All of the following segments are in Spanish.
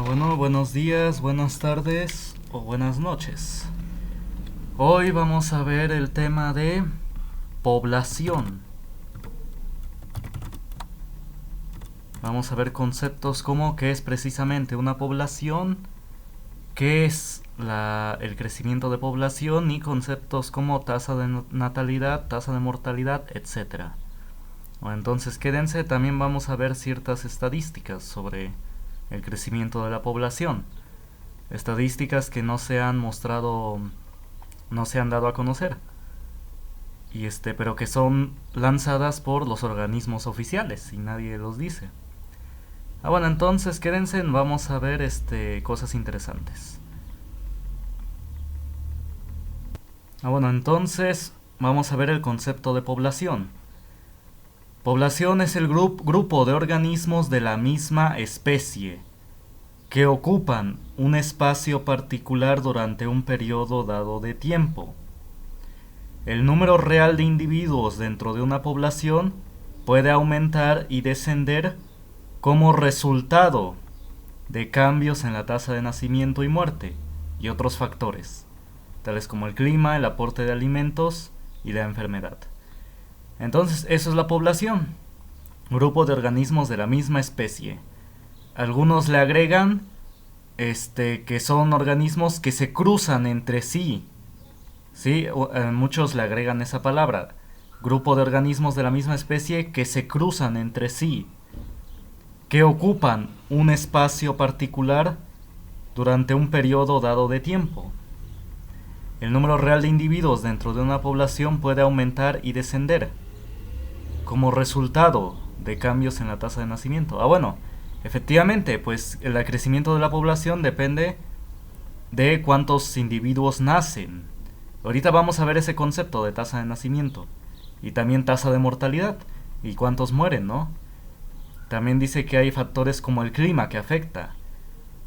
Bueno, buenos días, buenas tardes o buenas noches. Hoy vamos a ver el tema de población. Vamos a ver conceptos como qué es precisamente una población, qué es el crecimiento de población y conceptos como tasa de natalidad, tasa de mortalidad, etc. Entonces quédense, también vamos a ver ciertas estadísticas sobre el crecimiento de la población. Estadísticas que no se han mostrado, no se han dado a conocer. Pero que son lanzadas por los organismos oficiales y nadie los dice. Bueno, entonces quédense, vamos a ver cosas interesantes. Bueno, entonces vamos a ver el concepto de población. Población es el grupo de organismos de la misma especie que ocupan un espacio particular durante un periodo dado de tiempo. El número real de individuos dentro de una población puede aumentar y descender como resultado de cambios en la tasa de nacimiento y muerte y otros factores, tales como el clima, el aporte de alimentos y la enfermedad. Entonces, eso es la población, grupo de organismos de la misma especie. Algunos le agregan que son organismos que se cruzan entre sí. ¿Sí? Muchos le agregan esa palabra. Grupo de organismos de la misma especie que se cruzan entre sí, que ocupan un espacio particular durante un periodo dado de tiempo. El número real de individuos dentro de una población puede aumentar y descender como resultado de cambios en la tasa de nacimiento. Bueno, efectivamente, pues el crecimiento de la población depende de cuántos individuos nacen. Ahorita vamos a ver ese concepto de tasa de nacimiento y también tasa de mortalidad y cuántos mueren, ¿no? También dice que hay factores como el clima que afecta.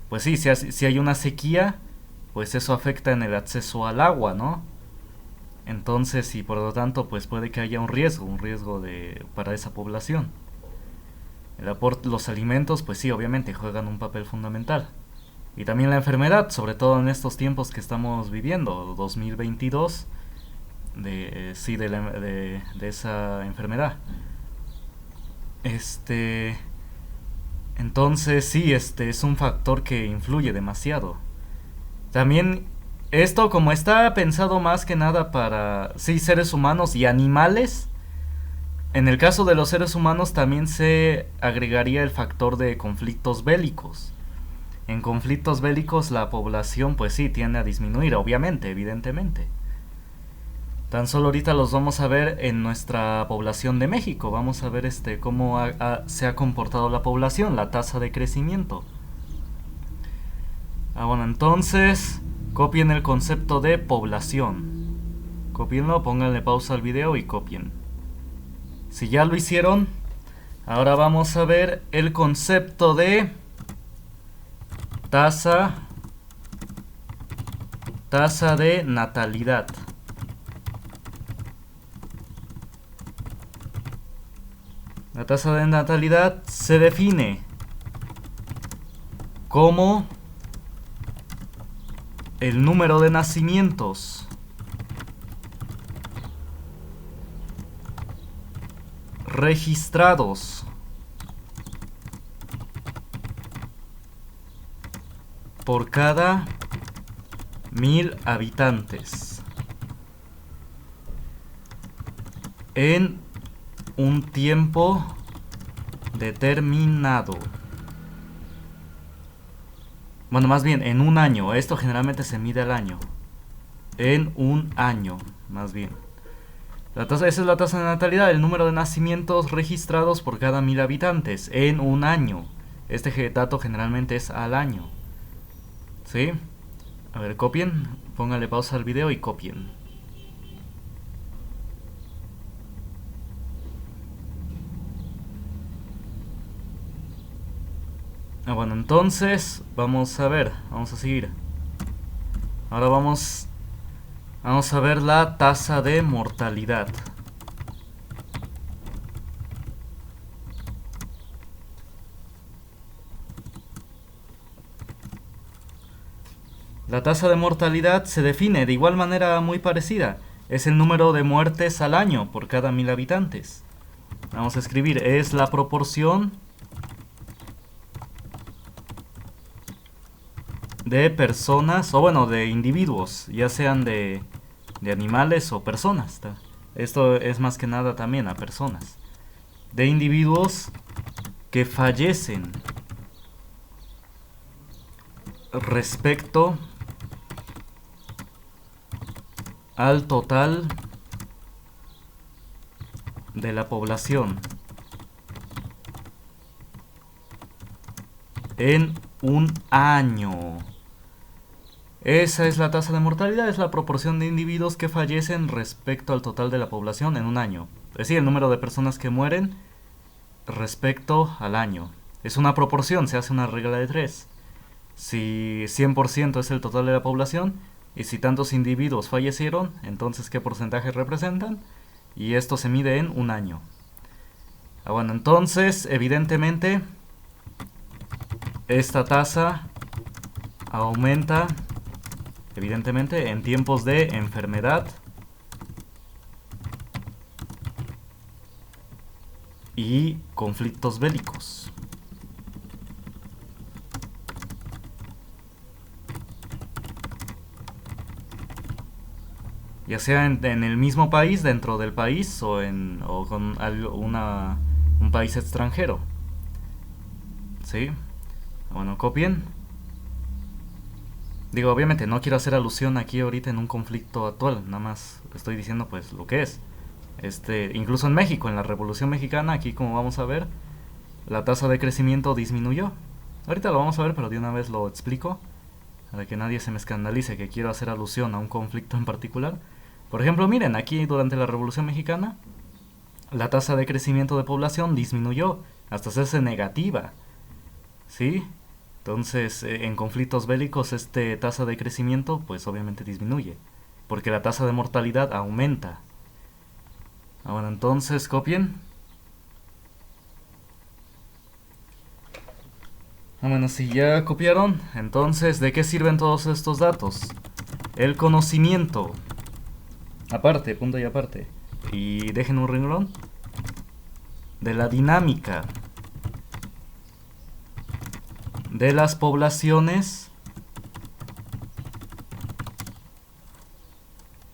Pues sí, si hay una sequía, pues eso afecta en el acceso al agua, ¿no? Entonces, y por lo tanto, pues puede que haya un riesgo para esa población. Los alimentos, pues sí, obviamente juegan un papel fundamental. Y también la enfermedad, sobre todo en estos tiempos que estamos viviendo, 2022, de esa enfermedad. Entonces sí, es un factor que influye demasiado. También esto, como está pensado más que nada para seres humanos y animales, en el caso de los seres humanos también se agregaría el factor de conflictos bélicos. En conflictos bélicos la población pues sí tiende a disminuir, obviamente, evidentemente. Tan solo ahorita los vamos a ver en nuestra población de México. Vamos a ver cómo se ha comportado la población, la tasa de crecimiento. Bueno, entonces copien el concepto de población. Copienlo, pónganle pausa al video y copien. Si ya lo hicieron, ahora vamos a ver el concepto de tasa de natalidad. La tasa de natalidad se define como el número de nacimientos registrados por cada 1000 habitantes en un tiempo determinado. Bueno, más bien en un año. Esto generalmente se mide al año. En un año, más bien. Esa es la tasa de natalidad, el número de nacimientos registrados por cada 1000 habitantes en un año. Este dato generalmente es al año. ¿Sí? A ver, copien. Póngale pausa al video y copien. Bueno, entonces vamos a ver, vamos a seguir. Ahora vamos a ver la tasa de mortalidad. La tasa de mortalidad se define de igual manera muy parecida. Es el número de muertes al año por cada 1000 habitantes. Vamos a escribir, es la proporción de personas, o bueno, de individuos, ya sean de animales o personas. Esto es más que nada también a personas. De individuos que fallecen respecto al total de la población en un año. Esa es la tasa de mortalidad, es la proporción de individuos que fallecen respecto al total de la población en un año. Es decir, el número de personas que mueren respecto al año. Es una proporción, se hace una regla de 3. Si 100% es el total de la población, y si tantos individuos fallecieron, entonces ¿qué porcentaje representan? Y esto se mide en un año. Bueno, entonces, evidentemente, esta tasa aumenta, evidentemente, en tiempos de enfermedad y conflictos bélicos. Ya sea en el mismo país, dentro del país, o con un país extranjero. ¿Sí? Bueno, copien. Digo, obviamente no quiero hacer alusión aquí ahorita en un conflicto actual, nada más estoy diciendo pues lo que es. Incluso en México, en la Revolución Mexicana, aquí como vamos a ver, la tasa de crecimiento disminuyó. Ahorita lo vamos a ver, pero de una vez lo explico, para que nadie se me escandalice que quiero hacer alusión a un conflicto en particular. Por ejemplo, miren, aquí durante la Revolución Mexicana, la tasa de crecimiento de población disminuyó hasta hacerse negativa. ¿Sí? Entonces, en conflictos bélicos, tasa de crecimiento, pues obviamente disminuye, porque la tasa de mortalidad aumenta. Bueno, entonces, copien. Bueno, si ya copiaron, entonces, ¿de qué sirven todos estos datos? El conocimiento. Aparte, punto y aparte. Y dejen un renglón. De la dinámica de las poblaciones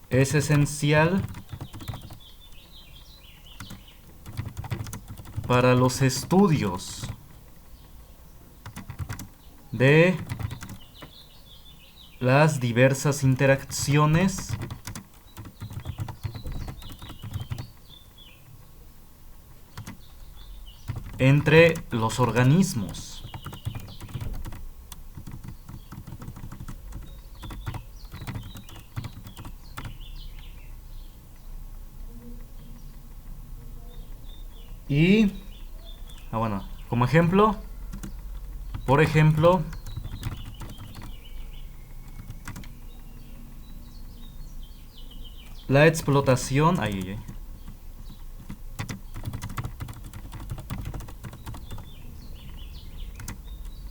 es esencial para los estudios de las diversas interacciones entre los organismos. Y, bueno, como ejemplo, por ejemplo, la explotación,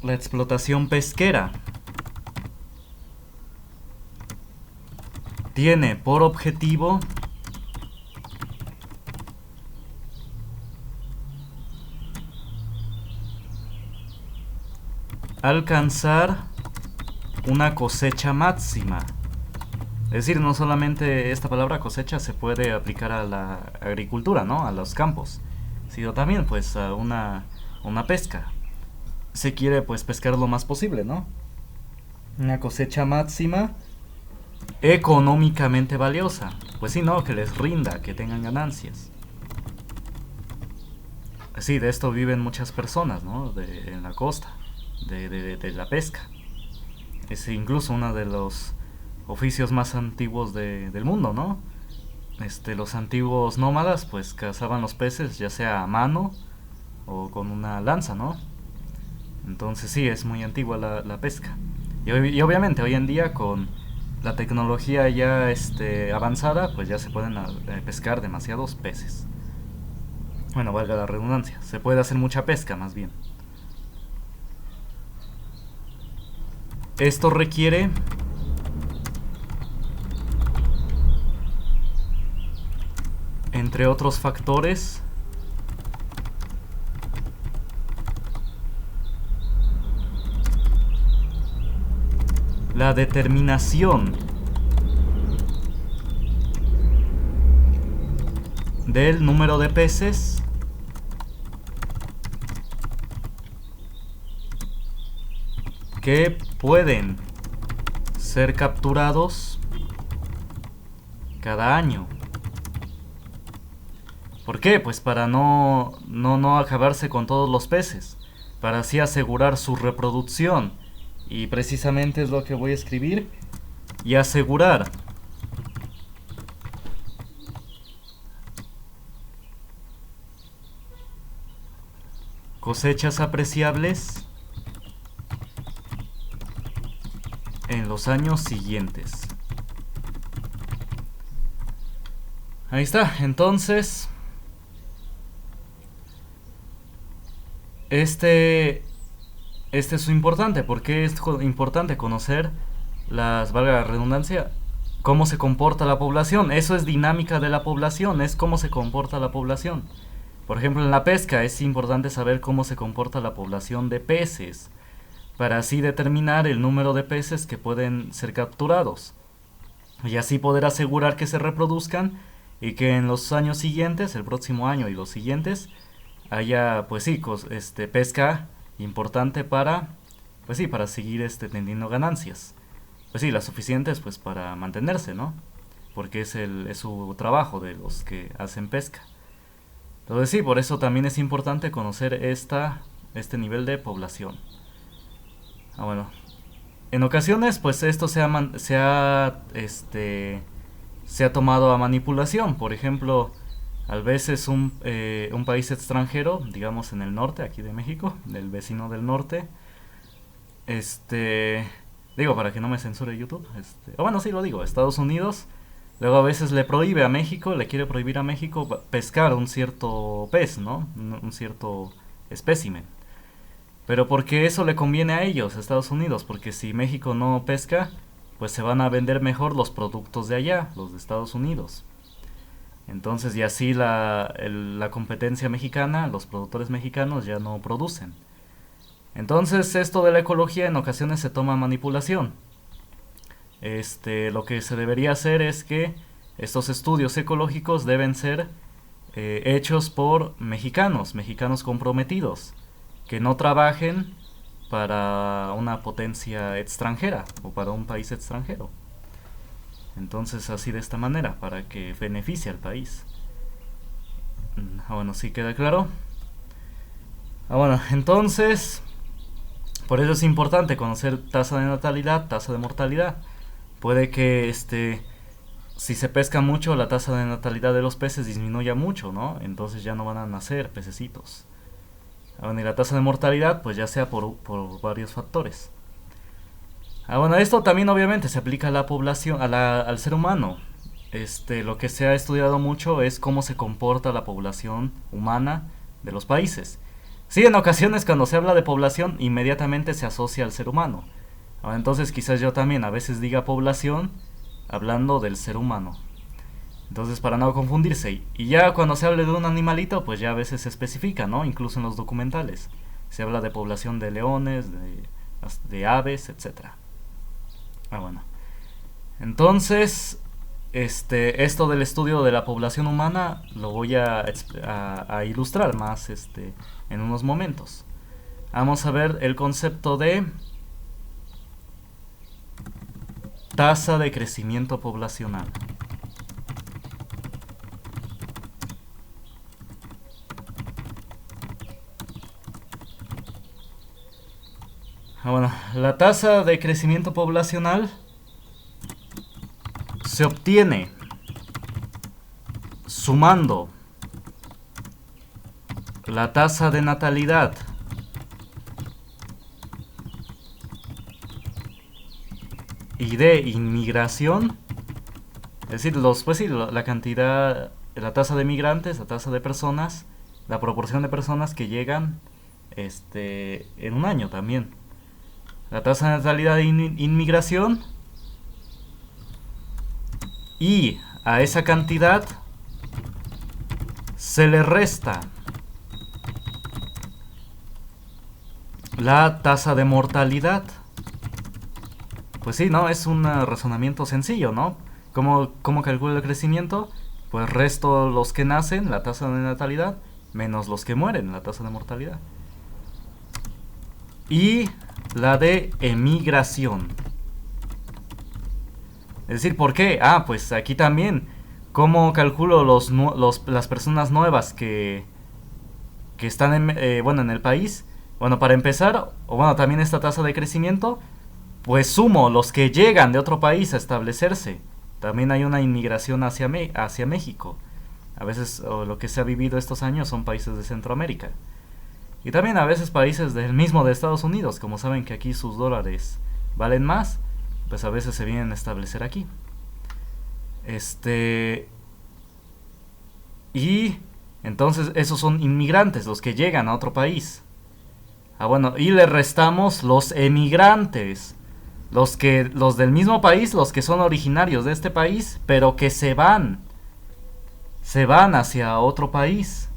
la explotación pesquera tiene por objetivo alcanzar una cosecha máxima. Es decir, no solamente esta palabra cosecha se puede aplicar a la agricultura, ¿no? A los campos, sino también pues a una pesca. Se quiere pues pescar lo más posible, ¿no? Una cosecha máxima económicamente valiosa. Pues sí, ¿no? Que les rinda, que tengan ganancias. Sí, de esto viven muchas personas, ¿no? En la costa, de la pesca. Es incluso uno de los oficios más antiguos del mundo, ¿no? Los antiguos nómadas pues cazaban los peces ya sea a mano o con una lanza, ¿no? Entonces sí, es muy antigua la pesca. Y obviamente hoy en día con la tecnología ya avanzada, pues ya se pueden pescar demasiados peces. Bueno, valga la redundancia, se puede hacer mucha pesca más bien. Esto requiere entre otros factores, la determinación del número de peces que pueden ser capturados cada año. ¿Por qué? Pues para no acabarse con todos los peces, para así asegurar su reproducción. Y precisamente es lo que voy a escribir. Y asegurar cosechas apreciables en los años siguientes. Ahí está. Entonces, este es importante. Porque es importante conocer valga la redundancia, cómo se comporta la población. Eso es dinámica de la población, es cómo se comporta la población. Por ejemplo, en la pesca es importante saber cómo se comporta la población de peces, para así determinar el número de peces que pueden ser capturados, y así poder asegurar que se reproduzcan y que en los años siguientes, el próximo año y los siguientes, haya pues sí, pesca importante para pues sí, para seguir teniendo ganancias. Pues sí, las suficientes pues para mantenerse, ¿no? Porque es su trabajo de los que hacen pesca. Entonces sí, por eso también es importante conocer este nivel de población. Bueno, en ocasiones pues esto se ha tomado a manipulación. Por ejemplo, a veces un país extranjero, digamos en el norte, aquí de México, del vecino del norte, digo para que no me censure YouTube, o bueno, sí lo digo, Estados Unidos, luego a veces le quiere prohibir a México pescar un cierto pez, ¿no? Un cierto espécimen. Pero porque eso le conviene a ellos, a Estados Unidos, porque si México no pesca, pues se van a vender mejor los productos de allá, los de Estados Unidos. Entonces, y así la competencia mexicana, los productores mexicanos ya no producen. Entonces, esto de la ecología en ocasiones se toma manipulación. Lo que se debería hacer es que estos estudios ecológicos deben ser hechos por mexicanos comprometidos, que no trabajen para una potencia extranjera o para un país extranjero. Entonces, así de esta manera, para que beneficie al país. Bueno, ¿sí queda claro? Bueno, entonces, por eso es importante conocer tasa de natalidad, tasa de mortalidad. Puede que si se pesca mucho, la tasa de natalidad de los peces disminuya mucho, ¿no? Entonces ya no van a nacer pececitos. Y la tasa de mortalidad, pues ya sea por varios factores. Bueno, esto también obviamente se aplica a la población, al ser humano. Lo que se ha estudiado mucho es cómo se comporta la población humana de los países. Sí, en ocasiones cuando se habla de población, inmediatamente se asocia al ser humano. Entonces quizás yo también a veces diga población hablando del ser humano. Entonces, para no confundirse. Y ya cuando se hable de un animalito, pues ya a veces se especifica, ¿no? Incluso en los documentales. Se habla de población de leones, de aves, etc. Bueno. Entonces, esto del estudio de la población humana lo voy a ilustrar más en unos momentos. Vamos a ver el concepto de tasa de crecimiento poblacional. Bueno, la tasa de crecimiento poblacional se obtiene sumando la tasa de natalidad y de inmigración, es decir, la cantidad, la tasa de migrantes, la tasa de personas, la proporción de personas que llegan en un año también. La tasa de natalidad de inmigración, y a esa cantidad se le resta la tasa de mortalidad. Pues sí, ¿no? Es un razonamiento sencillo, ¿no? ¿Cómo calculo el crecimiento? Pues resto los que nacen, la tasa de natalidad, menos los que mueren, la tasa de mortalidad. Y la de emigración. Es decir, ¿por qué? Ah, pues aquí también. ¿Cómo calculo las personas nuevas que están en el país? Bueno, para empezar, o bueno, también esta tasa de crecimiento, pues sumo los que llegan de otro país a establecerse. También hay una inmigración hacia México. A veces lo que se ha vivido estos años son países de Centroamérica. Y también a veces países del mismo de Estados Unidos. Como saben que aquí sus dólares valen más, pues a veces se vienen a establecer aquí. Y entonces esos son inmigrantes, los que llegan a otro país. Ah, bueno, y le restamos los emigrantes. Los del mismo país, los que son originarios de este país, pero que se van hacia otro país.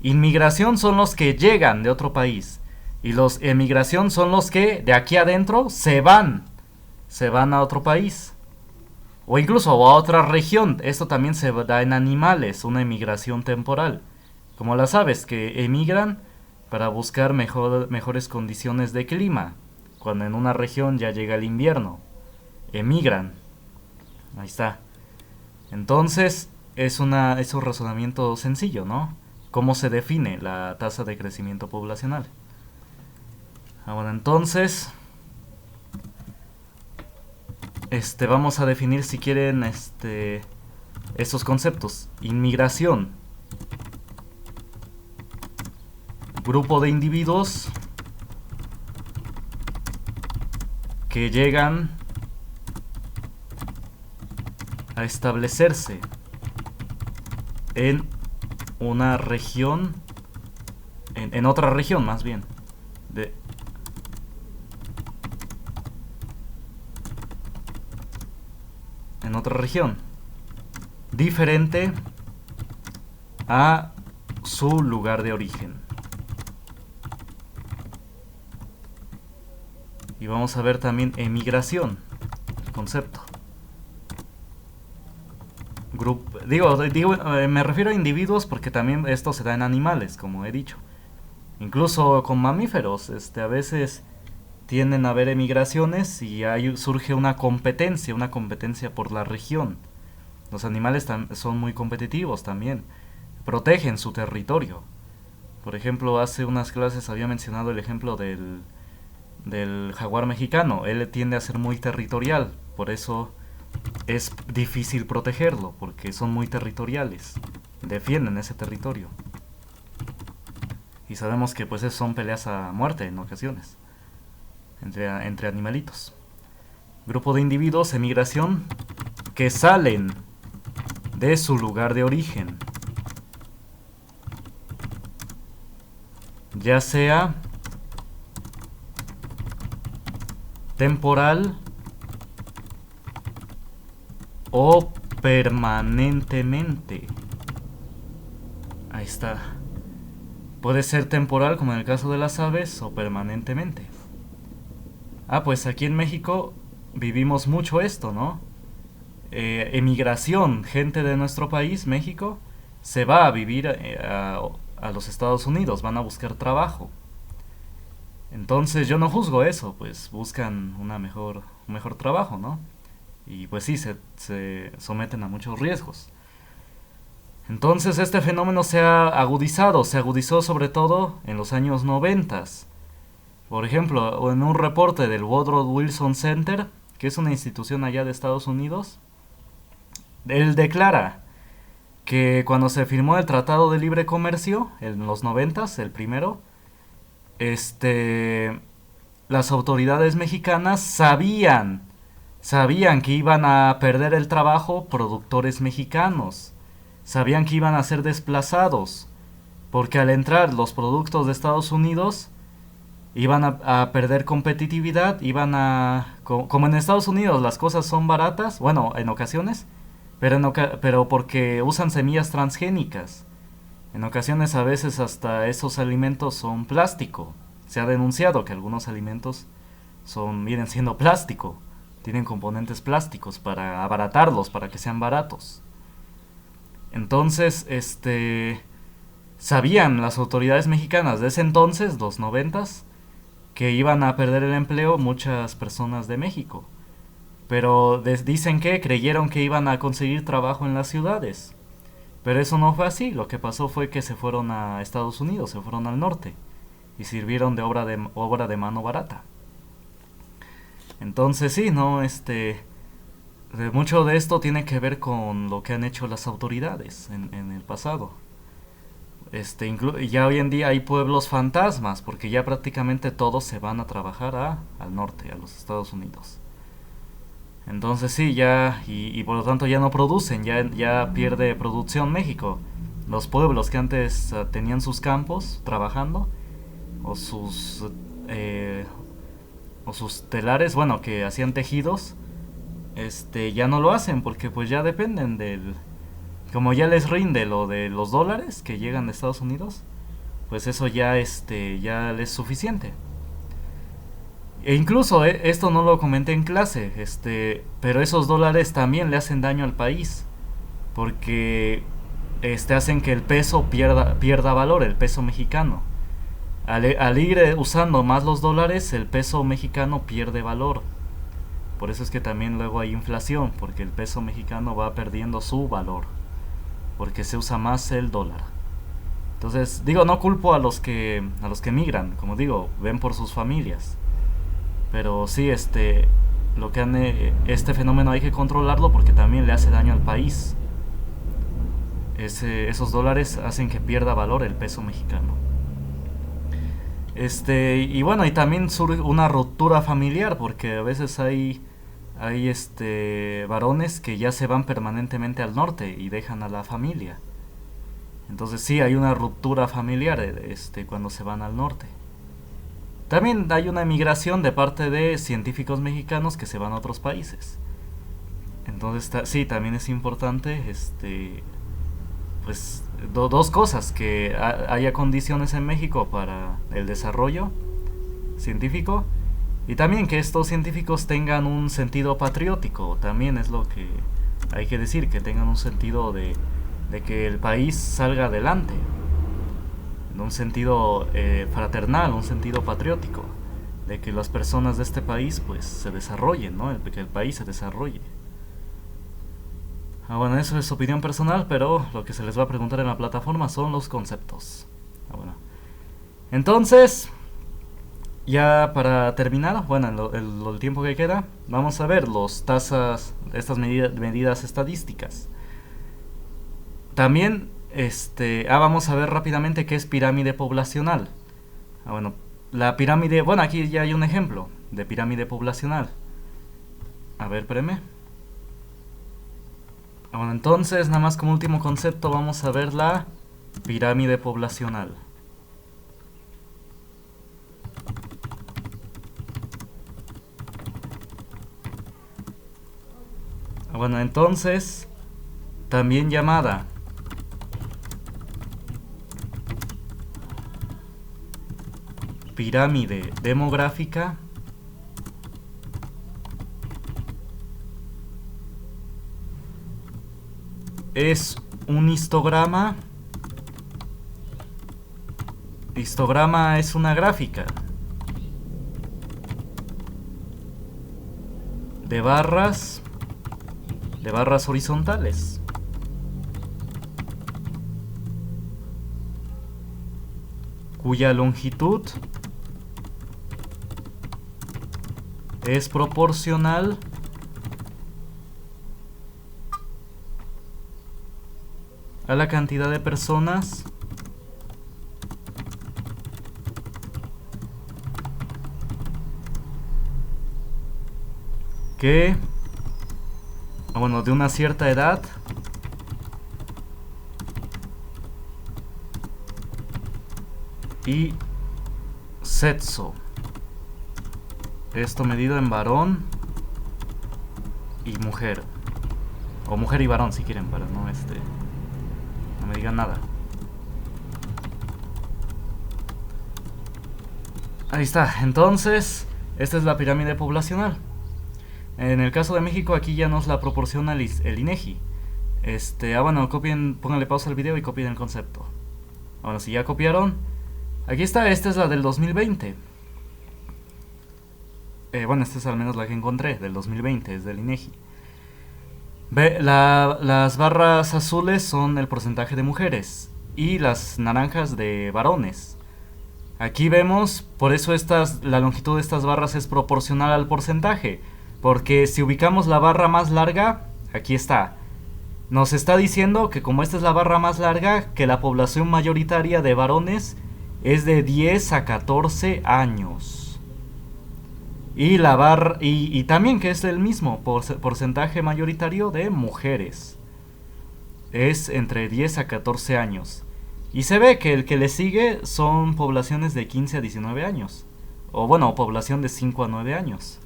Inmigración son los que llegan de otro país. Y los emigración son los que de aquí adentro se van a otro país. O incluso a otra región. Esto también se da en animales, una emigración temporal. Como las aves que emigran para buscar mejores condiciones de clima. Cuando en una región ya llega el invierno, emigran. Ahí está. Entonces es un razonamiento sencillo, ¿no? ¿Cómo se define la tasa de crecimiento poblacional? Bueno, entonces vamos a definir, si quieren, estos conceptos. Inmigración. Grupo de individuos que llegan a establecerse en una región, en otra región más bien, en otra región diferente a su lugar de origen. Y vamos a ver también emigración, el concepto. Me refiero a individuos porque también esto se da en animales, como he dicho. Incluso con mamíferos, a veces tienden a haber emigraciones y ahí surge una competencia por la región. Los animales son muy competitivos también, protegen su territorio. Por ejemplo, hace unas clases había mencionado el ejemplo del jaguar mexicano. Él tiende a ser muy territorial, por eso es difícil protegerlo, porque son muy territoriales, defienden ese territorio. Y sabemos que pues son peleas a muerte en ocasiones entre animalitos. Grupo de individuos, emigración, que salen de su lugar de origen, ya sea temporal o permanentemente. Ahí está. Puede ser temporal, como en el caso de las aves, o permanentemente. Ah, pues aquí en México vivimos mucho esto, ¿no? Emigración, gente de nuestro país, México, se va a vivir a los Estados Unidos, van a buscar trabajo. Entonces yo no juzgo eso, pues buscan un mejor trabajo, ¿no? Y pues sí, se someten a muchos riesgos. Entonces este fenómeno se agudizó sobre todo en los años 90. Por ejemplo, en un reporte del Woodrow Wilson Center, que es una institución allá de Estados Unidos, él declara que cuando se firmó el Tratado de Libre Comercio, en los 90, el primero, las autoridades mexicanas sabían que iban a perder el trabajo productores mexicanos, sabían que iban a ser desplazados, porque al entrar los productos de Estados Unidos iban a perder competitividad, como en Estados Unidos las cosas son baratas, bueno, en ocasiones, pero porque usan semillas transgénicas, En ocasiones a veces hasta esos alimentos son plástico. Se ha denunciado que algunos alimentos vienen siendo plástico, tienen componentes plásticos para abaratarlos, para que sean baratos. Entonces, sabían las autoridades mexicanas de ese entonces, los noventas, que iban a perder el empleo muchas personas de México. Pero dicen que creyeron que iban a conseguir trabajo en las ciudades. Pero eso no fue así. Lo que pasó fue que se fueron a Estados Unidos, se fueron al norte y sirvieron de obra de mano barata. Entonces sí, no, mucho de esto tiene que ver con lo que han hecho las autoridades en el pasado. Ya hoy en día hay pueblos fantasmas porque ya prácticamente todos se van a trabajar al norte, a los Estados Unidos. Entonces sí, ya, y por lo tanto ya no producen, ya pierde producción México. Los pueblos que antes tenían sus campos trabajando, o sus telares, bueno, que hacían tejidos, ya no lo hacen porque pues ya dependen como ya les rinde lo de los dólares que llegan de Estados Unidos, pues eso ya ya les es suficiente. E incluso esto no lo comenté en clase, pero esos dólares también le hacen daño al país, porque hacen que el peso pierda valor, el peso mexicano. Al ir usando más los dólares, el peso mexicano pierde valor. Por eso es que también luego hay inflación, porque el peso mexicano va perdiendo su valor, porque se usa más el dólar. Entonces, digo, no culpo a los que migran, como digo, ven por sus familias. Pero sí, este fenómeno hay que controlarlo porque también le hace daño al país. Esos dólares hacen que pierda valor el peso mexicano. Y bueno, y también surge una ruptura familiar porque a veces hay varones que ya se van permanentemente al norte y dejan a la familia. Entonces sí, hay una ruptura familiar cuando se van al norte. También hay una emigración de parte de científicos mexicanos que se van a otros países. Entonces sí, también es importante pues dos cosas: que haya condiciones en México para el desarrollo científico, y también que estos científicos tengan un sentido patriótico. También es lo que hay que decir, que tengan un sentido de que el país salga adelante, en un sentido fraternal, un sentido patriótico, de que las personas de este país pues se desarrollen, ¿no? Que el país se desarrolle. Bueno, eso es opinión personal, pero lo que se les va a preguntar en la plataforma son los conceptos. Bueno, entonces, ya para terminar, bueno, el tiempo que queda, vamos a ver estas medidas estadísticas. También, vamos a ver rápidamente qué es pirámide poblacional. Bueno, la pirámide, bueno, aquí ya hay un ejemplo de pirámide poblacional. A ver, espérame. Bueno, entonces, nada más como último concepto, vamos a ver la pirámide poblacional. Bueno, entonces, también llamada pirámide demográfica, es un histograma. Histograma es una gráfica de barras horizontales. Cuya longitud es proporcional a la cantidad de personas que, bueno, de una cierta edad y sexo. Esto medido en varón y mujer, o mujer y varón si quieren, para no me digan nada. Ahí está. Entonces, esta es la pirámide poblacional. En el caso de México, aquí ya nos la proporciona el INEGI. Bueno, pónganle pausa al video y copien el concepto. Ahora, si ya copiaron, aquí está. Esta es la del 2020. Bueno, esta es al menos la que encontré, del 2020, es del INEGI. Las barras azules son el porcentaje de mujeres y las naranjas de varones. Aquí vemos, por eso la longitud de estas barras es proporcional al porcentaje, porque si ubicamos la barra más larga, aquí está. Nos está diciendo que como esta es la barra más larga, que la población mayoritaria de varones es de 10 a 14 años. Y también que es el mismo porcentaje mayoritario de mujeres. Es entre 10 a 14 años. Y se ve que el que le sigue son poblaciones de 15 a 19 años. O bueno, población de 5 a 9 años.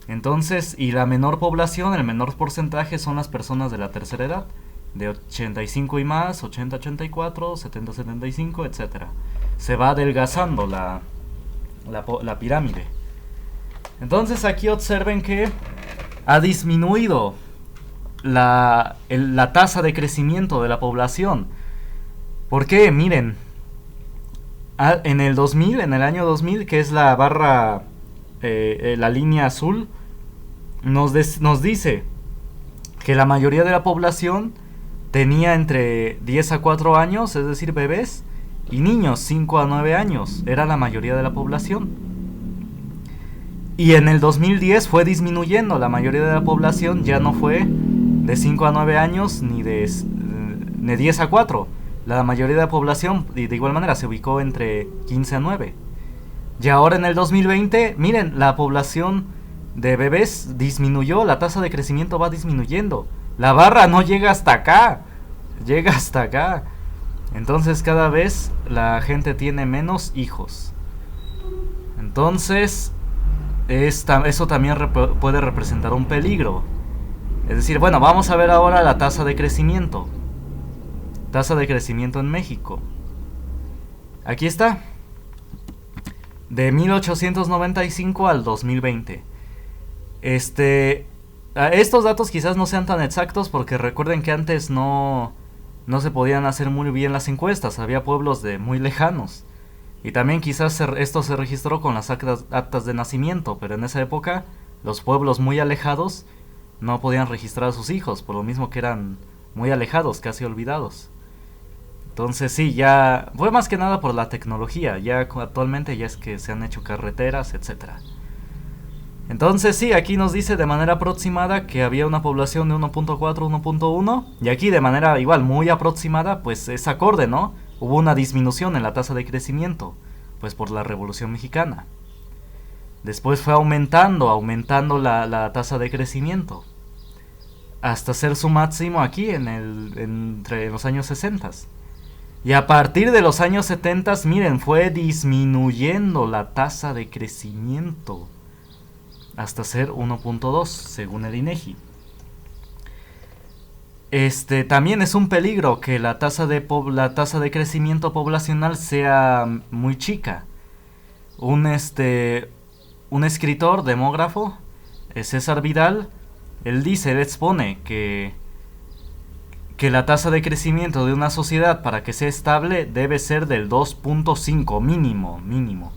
Entonces, y la menor población, el menor porcentaje son las personas de la tercera edad. De 85 y más, 80, 84, 70, 75, etc. Se va adelgazando la pirámide. Entonces aquí observen que ha disminuido la tasa de crecimiento de la población. ¿Por qué? Miren, en el año 2000, que es la barra, la línea azul, nos dice que la mayoría de la población tenía entre 10 a 4 años, es decir, bebés, y niños 5 a 9 años. Era la mayoría de la población. Y en el 2010 fue disminuyendo, la mayoría de la población ya no fue de 5 a 9 años ni de 10 a 4. La mayoría de la población de igual manera se ubicó entre 15 a 9. Y ahora en el 2020, miren, la población de bebés disminuyó, la tasa de crecimiento va disminuyendo. La barra no llega hasta acá, llega hasta acá. Entonces cada vez la gente tiene menos hijos. Entonces eso también puede representar un peligro. Es decir, bueno, vamos a ver ahora la tasa de crecimiento. Tasa de crecimiento en México. Aquí está. De 1895 al 2020. Estos datos quizás no sean tan exactos porque recuerden que antes no se podían hacer muy bien las encuestas. Había pueblos muy lejanos. Y también quizás esto se registró con las actas de nacimiento, pero en esa época los pueblos muy alejados no podían registrar a sus hijos, por lo mismo que eran muy alejados, casi olvidados. Entonces sí, ya fue más que nada por la tecnología, ya actualmente ya es que se han hecho carreteras, etc. Entonces sí, aquí nos dice de manera aproximada que había una población de 1.4, 1.1, y aquí de manera igual muy aproximada, pues es acorde, ¿no? Hubo una disminución en la tasa de crecimiento, pues por la Revolución Mexicana. Después fue aumentando la tasa de crecimiento, hasta ser su máximo aquí entre los años 60. Y a partir de los años 70, miren, fue disminuyendo la tasa de crecimiento, hasta ser 1.2, según el INEGI. También es un peligro que la tasa de crecimiento poblacional sea muy chica. Un escritor, demógrafo, César Vidal, él expone que la tasa de crecimiento de una sociedad para que sea estable debe ser del 2.5 mínimo.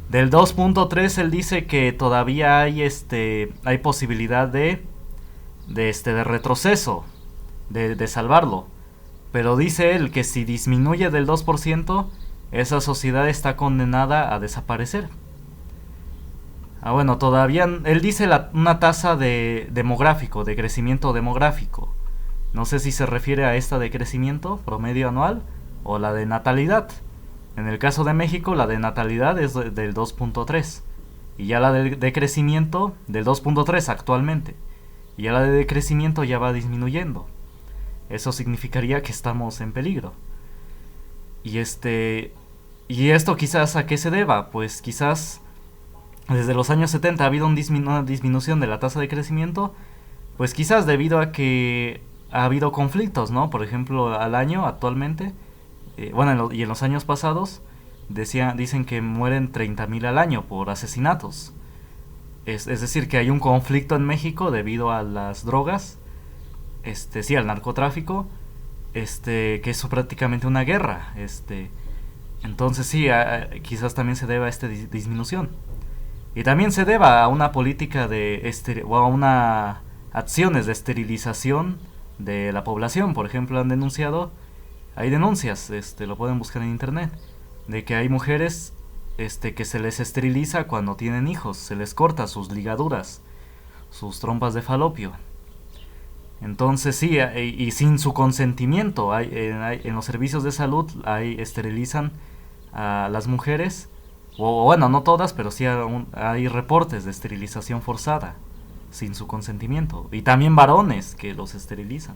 Del 2.3 él dice que todavía hay posibilidad de retroceso, de salvarlo. Pero dice él que si disminuye del 2%, esa sociedad está condenada a desaparecer. Bueno, todavía él dice una tasa de crecimiento demográfico. No sé si se refiere a esta de crecimiento promedio anual o la de natalidad. En el caso de México, la de natalidad es del 2.3 y ya la de crecimiento del 2.3 actualmente. Y ya la de crecimiento ya va disminuyendo. Eso significaría que estamos en peligro. Y esto quizás ¿a qué se deba? Pues quizás desde los años 70 ha habido una disminución de la tasa de crecimiento, pues quizás debido a que ha habido conflictos, ¿no? Por ejemplo, actualmente, y en los años pasados, dicen que mueren 30.000 al año por asesinatos. Es decir, que hay un conflicto en México debido a las drogas, sí, al narcotráfico, que es prácticamente una guerra. Entonces sí, quizás también se deba a esta disminución. Y también se deba a una política o a una acciones de esterilización de la población. Por ejemplo, han denunciado, hay denuncias, lo pueden buscar en internet, de que hay mujeres que se les esteriliza cuando tienen hijos, se les corta sus ligaduras, sus trompas de falopio. Entonces sí, y sin su consentimiento, en los servicios de salud esterilizan a las mujeres, o bueno, no todas, pero sí hay reportes de esterilización forzada, sin su consentimiento, y también varones que los esterilizan.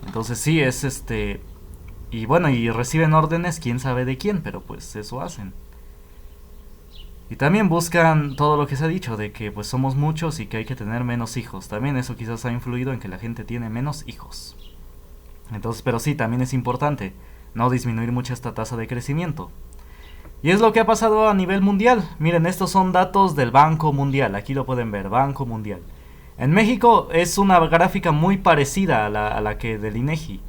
Entonces sí, y bueno, y reciben órdenes, quién sabe de quién, pero pues eso hacen. Y también buscan todo lo que se ha dicho, de que pues somos muchos y que hay que tener menos hijos. También eso quizás ha influido en que la gente tiene menos hijos. Entonces, pero sí, también es importante no disminuir mucho esta tasa de crecimiento. Y es lo que ha pasado a nivel mundial. Miren, estos son datos del Banco Mundial. Aquí lo pueden ver, Banco Mundial. En México es una gráfica muy parecida a la que del INEGI.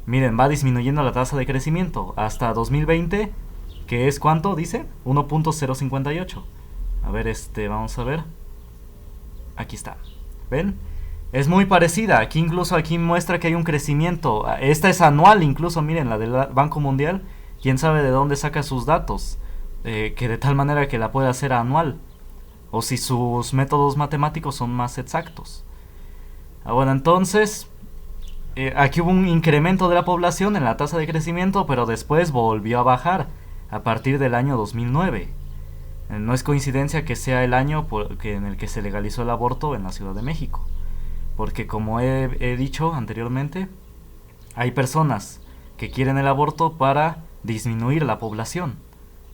Miren, va disminuyendo la tasa de crecimiento hasta 2020, que es ¿cuánto dice? 1.058. A ver, vamos a ver. Aquí está. ¿Ven? Es muy parecida. Aquí muestra que hay un crecimiento. Esta es anual incluso, miren, la del Banco Mundial. Quién sabe de dónde saca sus datos. Que de tal manera que la puede hacer anual. O si sus métodos matemáticos son más exactos. Bueno, entonces aquí hubo un incremento de la población en la tasa de crecimiento, pero después volvió a bajar a partir del año 2009. No es coincidencia que sea el año en el que se legalizó el aborto en la Ciudad de México. Porque como he dicho anteriormente, hay personas que quieren el aborto para disminuir la población.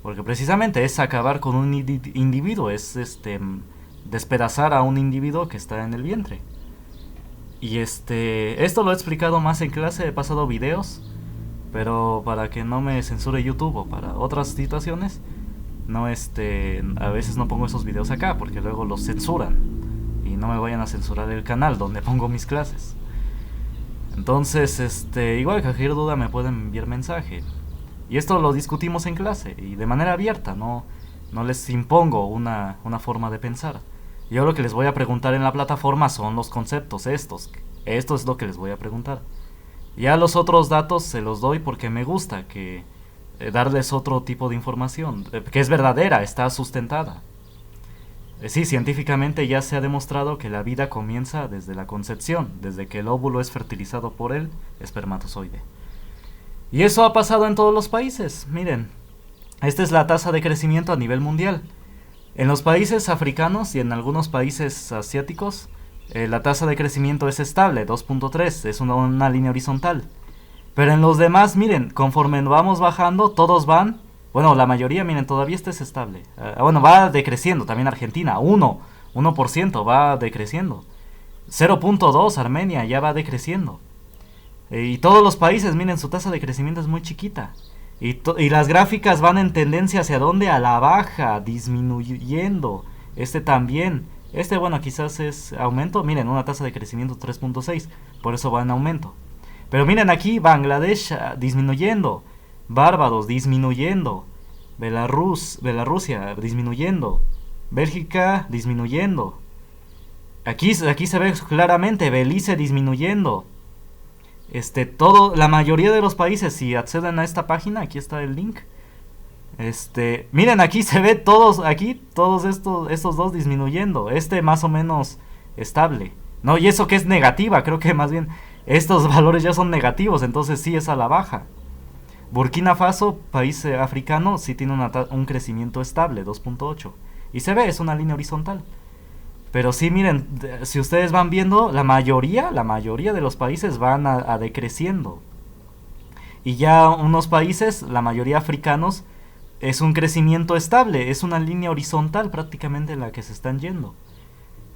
Porque precisamente es acabar con un individuo, es despedazar a un individuo que está en el vientre. Y esto lo he explicado más en clase, he pasado videos, pero para que no me censure YouTube o para otras situaciones, no a veces no pongo esos videos acá porque luego los censuran y no me vayan a censurar el canal donde pongo mis clases. Entonces, igual cualquier duda me pueden enviar mensaje. Y esto lo discutimos en clase y de manera abierta, no les impongo una forma de pensar. Yo lo que les voy a preguntar en la plataforma son los conceptos estos. Esto es lo que les voy a preguntar. Ya los otros datos se los doy porque me gusta darles otro tipo de información, que es verdadera, está sustentada. Sí, científicamente ya se ha demostrado que la vida comienza desde la concepción, desde que el óvulo es fertilizado por el espermatozoide. Y eso ha pasado en todos los países. Miren, esta es la tasa de crecimiento a nivel mundial. En los países africanos y en algunos países asiáticos, la tasa de crecimiento es estable, 2.3, es una línea horizontal. Pero en los demás, miren, conforme vamos bajando, todos van, bueno, la mayoría, miren, todavía este es estable. Bueno, va decreciendo, también Argentina, 1% va decreciendo. 0.2 Armenia ya va decreciendo. Y todos los países, miren, su tasa de crecimiento es muy chiquita. Y las gráficas van en tendencia hacia dónde, a la baja, disminuyendo. También. Bueno, quizás es aumento. Miren, una tasa de crecimiento 3.6. Por eso va en aumento. Pero miren aquí, Bangladesh disminuyendo. Barbados disminuyendo. Bielorrusia disminuyendo. Bélgica disminuyendo. Aquí se ve claramente Belice disminuyendo. La mayoría de los países, si acceden a esta página, aquí está el link. Miren, aquí se ve todos estos dos disminuyendo. Más o menos estable. No, y eso que es negativa, creo que más bien estos valores ya son negativos, entonces sí es a la baja. Burkina Faso, país africano, sí tiene un crecimiento estable, 2.8. Y se ve, es una línea horizontal. Pero sí, miren, si ustedes van viendo, la mayoría de los países van a decreciendo. Y ya unos países, la mayoría africanos, es un crecimiento estable, es una línea horizontal prácticamente en la que se están yendo.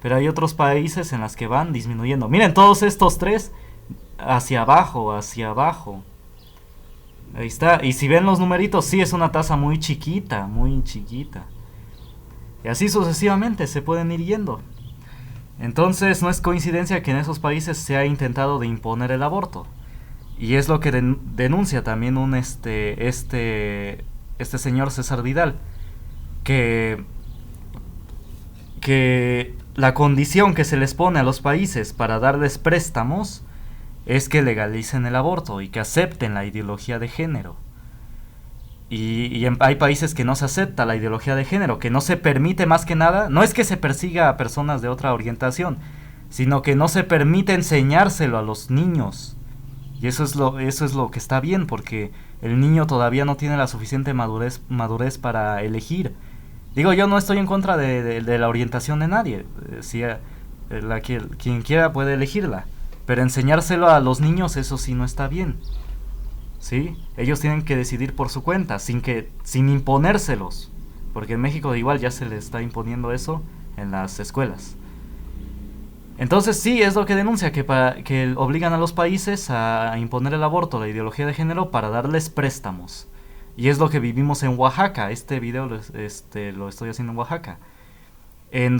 Pero hay otros países en las que van disminuyendo. Miren, todos estos tres hacia abajo. Ahí está. Y si ven los numeritos, sí es una tasa muy chiquita, muy chiquita. Y así sucesivamente se pueden ir yendo. Entonces no es coincidencia que en esos países se ha intentado de imponer el aborto. Y es lo que denuncia también este señor César Vidal, que, que la condición que se les pone a los países para darles préstamos es que legalicen el aborto y que acepten la ideología de género. Y hay países que no se acepta la ideología de género, que no se permite más que nada, no es que se persiga a personas de otra orientación, sino que no se permite enseñárselo a los niños. Y eso es lo que está bien, porque el niño todavía no tiene la suficiente madurez para elegir. Digo, yo no estoy en contra de la orientación de nadie. Si, quien quiera puede elegirla. Pero enseñárselo a los niños, eso sí no está bien. ¿Sí? Ellos tienen que decidir por su cuenta, sin imponérselos. Porque en México igual ya se les está imponiendo eso en las escuelas. Entonces sí, es lo que denuncia, que obligan a los países a imponer el aborto, la ideología de género, para darles préstamos. Y es lo que vivimos en Oaxaca. Este video lo estoy haciendo en Oaxaca. En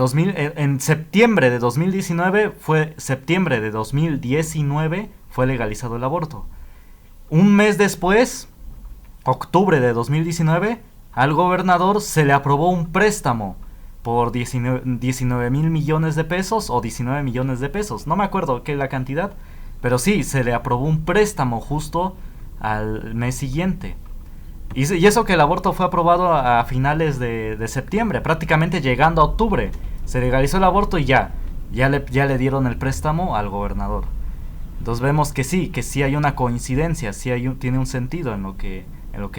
septiembre de 2019 fue legalizado el aborto. Un mes después, octubre de 2019, al gobernador se le aprobó un préstamo por 19 mil millones de pesos o 19 millones de pesos. No me acuerdo qué es la cantidad, pero sí, se le aprobó un préstamo justo al mes siguiente. Y eso que el aborto fue aprobado a finales de septiembre, prácticamente llegando a octubre. Se legalizó el aborto y ya le dieron el préstamo al gobernador. Entonces vemos que sí hay una coincidencia, tiene un sentido en lo que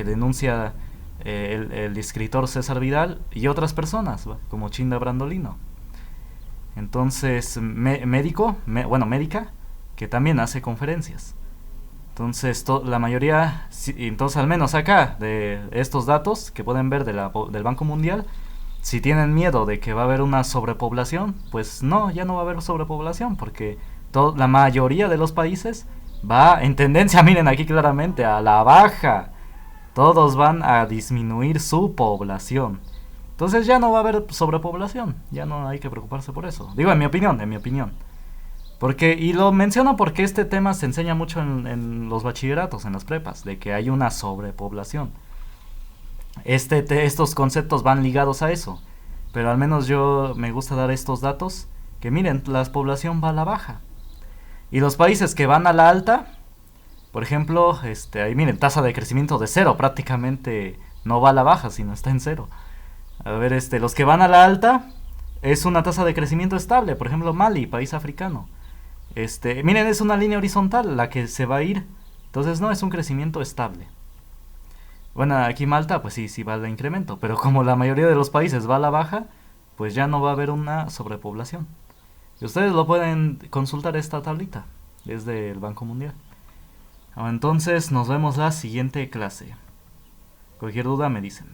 denuncia el escritor César Vidal y otras personas, como Chinda Brandolino. Entonces, médica, que también hace conferencias. Entonces, la mayoría, entonces al menos acá, de estos datos que pueden ver del Banco Mundial, si tienen miedo de que va a haber una sobrepoblación, pues no, ya no va a haber sobrepoblación, porque la mayoría de los países va en tendencia, miren aquí claramente, a la baja. Todos van a disminuir su población. Entonces ya no va a haber sobrepoblación, ya no hay que preocuparse por eso. Digo, en mi opinión. Y lo menciono porque este tema se enseña mucho en los bachilleratos, en las prepas, de que hay una sobrepoblación. Estos conceptos van ligados a eso. Pero al menos yo me gusta dar estos datos, que miren, la población va a la baja. Y los países que van a la alta, por ejemplo, ahí miren, tasa de crecimiento de cero, prácticamente no va a la baja, sino está en cero. A ver, los que van a la alta es una tasa de crecimiento estable, por ejemplo Mali, país africano. Miren, es una línea horizontal la que se va a ir, entonces no es un crecimiento estable. Bueno, aquí Malta, pues sí va al incremento, pero como la mayoría de los países va a la baja, pues ya no va a haber una sobrepoblación. Y ustedes lo pueden consultar esta tablita, es del Banco Mundial. Entonces nos vemos la siguiente clase. Cualquier duda me dicen.